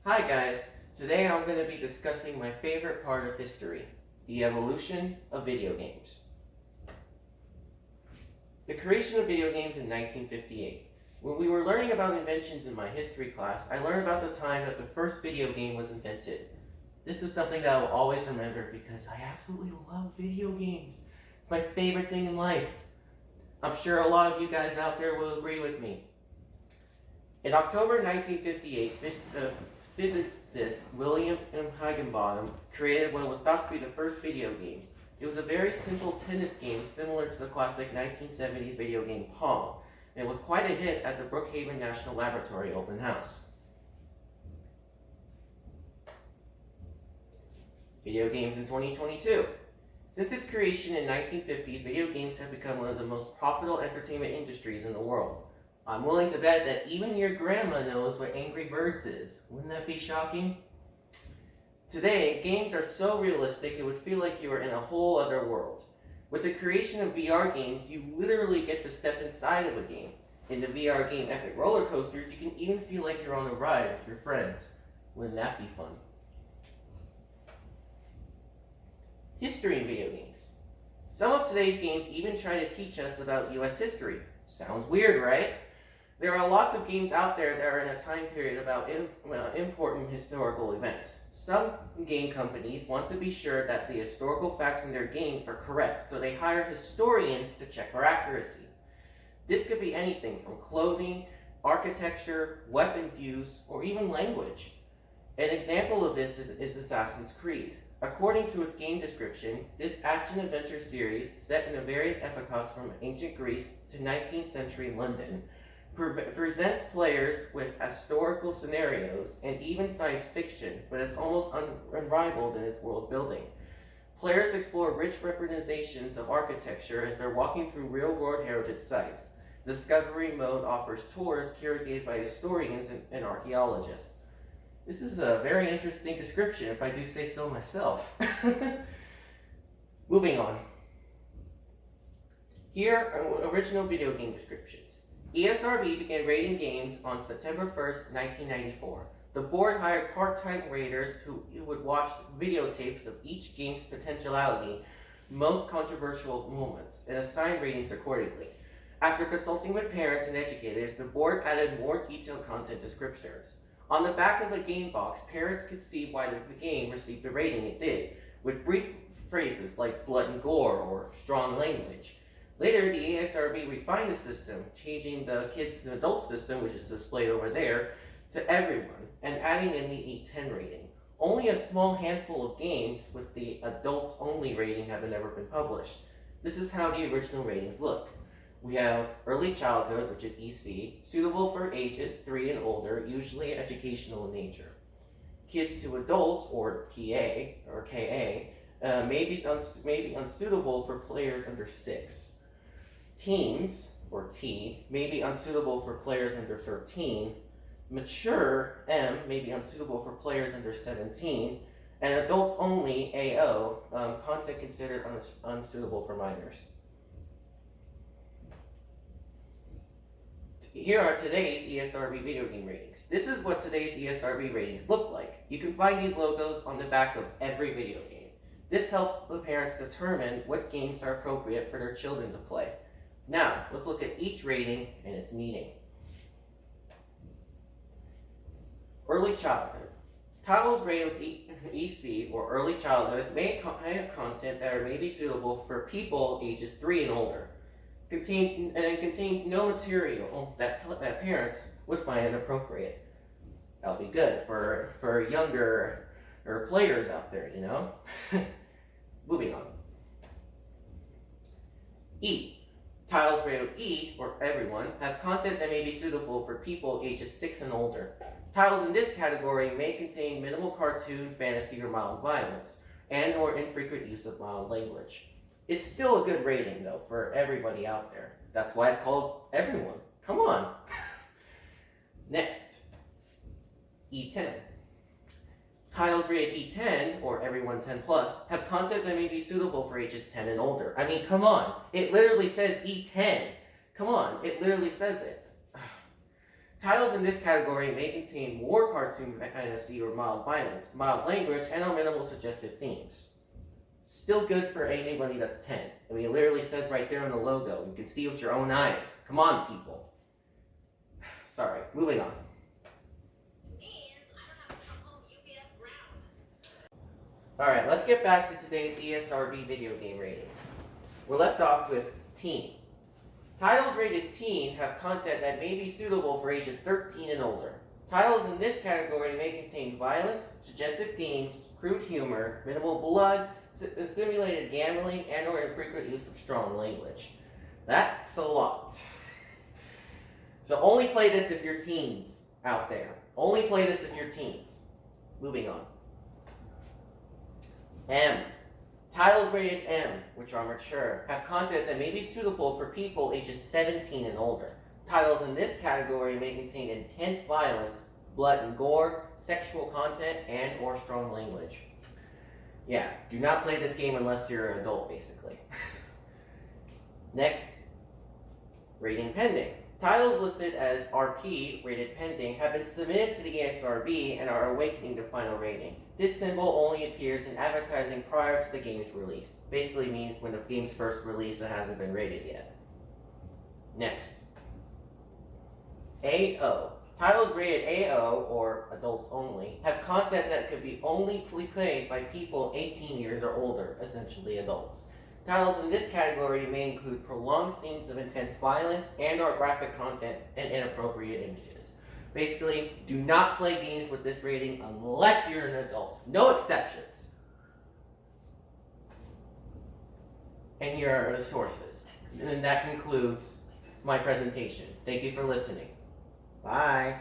Hi guys, today I'm going to be discussing my favorite part of history, the evolution of video games. The creation of video games in 1958. When we were learning about inventions in my history class, I learned about the time that the first video game was invented. This is something that I will always remember because I absolutely love video games. It's my favorite thing in life. I'm sure a lot of you guys out there will agree with me. In October 1958, physicist William M. Higginbotham created what was thought to be the first video game. It was a very simple tennis game similar to the classic 1970s video game Pong, and it was quite a hit at the Brookhaven National Laboratory open house. Video games in 2022. Since its creation in 1950s, video games have become one of the most profitable entertainment industries in the world. I'm willing to bet that even your grandma knows what Angry Birds is. Wouldn't that be shocking? Today, games are so realistic it would feel like you were in a whole other world. With the creation of VR games, you literally get to step inside of a game. In the VR game Epic Roller Coasters, you can even feel like you're on a ride with your friends. Wouldn't that be fun? History in video games. Some of today's games even try to teach us about US history. Sounds weird, right? There are lots of games out there that are in a time period about important historical events. Some game companies want to be sure that the historical facts in their games are correct, so they hire historians to check for accuracy. This could be anything from clothing, architecture, weapons use, or even language. An example of this is Assassin's Creed. According to its game description, this action-adventure series, set in the various epochs from ancient Greece to 19th century London, presents players with historical scenarios and even science fiction, but it's almost unrivaled in its world building. Players explore rich representations of architecture as they're walking through real-world heritage sites. Discovery mode offers tours curated by historians and archaeologists. This is a very interesting description, if I do say so myself. Moving on. Here are original video game descriptions. ESRB began rating games on September 1st, 1994. The board hired part-time raters who would watch videotapes of each game's potentiality, most controversial moments, and assign ratings accordingly. After consulting with parents and educators, the board added more detailed content descriptors. On the back of the game box, parents could see why the game received the rating it did, with brief phrases like blood and gore or strong language. Later, the ASRB refined the system, changing the kids and adult system, which is displayed over there, to everyone, and adding in the E10 rating. Only a small handful of games with the adults-only rating have ever been published. This is how the original ratings look. We have early childhood, which is EC, suitable for ages 3 and older, usually educational in nature. Kids to adults, or PA, or KA, may be unsuitable for players under 6. Teens, or T, may be unsuitable for players under 13. Mature, M, may be unsuitable for players under 17. And adults only, AO, content considered unsuitable for minors. Here are today's ESRB video game ratings. This is what today's ESRB ratings look like. You can find these logos on the back of every video game. This helps the parents determine what games are appropriate for their children to play. Now, let's look at each rating and its meaning. Early childhood. Titles rated EC, or early childhood, may have content that may be suitable for people ages 3 and older. It contains no material that parents would find inappropriate. That'll be good for younger players out there, you know? Moving on. E. Titles rated E, or everyone, have content that may be suitable for people ages 6 and older. Titles in this category may contain minimal cartoon, fantasy, or mild violence, and or infrequent use of mild language. It's still a good rating, though, for everybody out there. That's why it's called everyone. Come on. Next, E10. Titles rated E10, or everyone 10 plus, have content that may be suitable for ages 10 and older. I mean, come on. It literally says E10. Come on, it literally says it. Titles in this category may contain more cartoon fantasy or mild violence, mild language, and minimal suggestive themes. Still good for anybody that's 10. I mean, it literally says right there on the logo. You can see with your own eyes. Come on, people. Sorry, moving on. Alright, let's get back to today's ESRB video game ratings. We're left off with teen. Titles rated teen have content that may be suitable for ages 13 and older. Titles in this category may contain violence, suggestive themes, crude humor, minimal blood, simulated gambling, and or infrequent use of strong language. That's a lot. So only play this if you're teens out there. Only play this if you're teens. Moving on. M. Titles rated M, which are mature, have content that may be suitable for people ages 17 and older. Titles in this category may contain intense violence, blood and gore, sexual content, and or strong language. Yeah, do not play this game unless you're an adult, basically. Next, rating pending. Titles listed as RP, rated pending, have been submitted to the ESRB and are awaiting their final rating. This symbol only appears in advertising prior to the game's release. Basically means when the game's first release, it hasn't been rated yet. Next. AO. Titles rated AO, or adults only, have content that could be only played by people 18 years or older, essentially adults. Titles in this category may include prolonged scenes of intense violence and or graphic content and inappropriate images. Basically, do not play games with this rating unless you're an adult. No exceptions. And here are the sources. And that concludes my presentation. Thank you for listening. Bye.